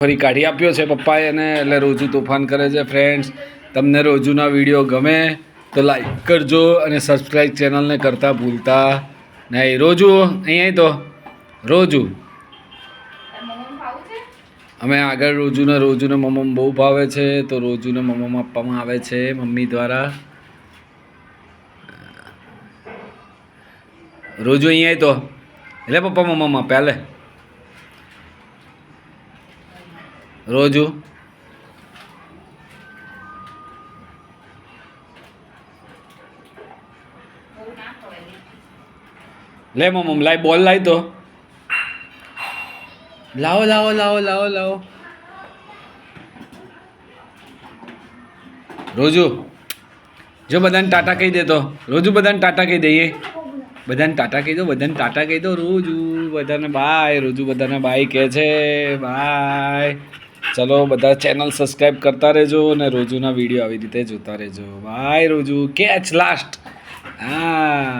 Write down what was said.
ફરી કાઢી આપ્યો છે પપ્પાએ એને, એટલે રોજુ તોફાન કરે છે. ફ્રેન્ડ્સ, તમને રોજુના વિડીયો ગમે તો લાઈક કરજો અને સબસ્ક્રાઈબ ચેનલને કરતા ભૂલતા નહીં. રોજુ અહીંયા તો રોજુ અમે આગળ રોજુને મમ્મ બહુ ભાવે છે, તો રોજુને મમ્મ આપવામાં આવે છે મમ્મી દ્વારા. રોજુ અહીંયા તો એટલે પપ્પા મમ્મ આપે. હાલે રોજુ લે મમ્મ લાઈ બોલ લાઈ તો લાવો લાવો લાવો લાવો લાવો. રોજુ જો બધાને ટાટા કહી દેતો. રોજુ બધાને ટાટા કહી દઈએ. બધાને ટાટા કહી દો. બધાને ટાટા કહી દો. રોજુ બધાને બાય. રોજુ બધાને બાય કહે છે. બાય. ચલો બધા ચેનલ સબસ્ક્રાઈબ કરતા રહેજો અને રોજુના વિડીયો આવી રીતે જોતા રહેજો. બાય રોજુ. કેચ લાસ્ટ. હા.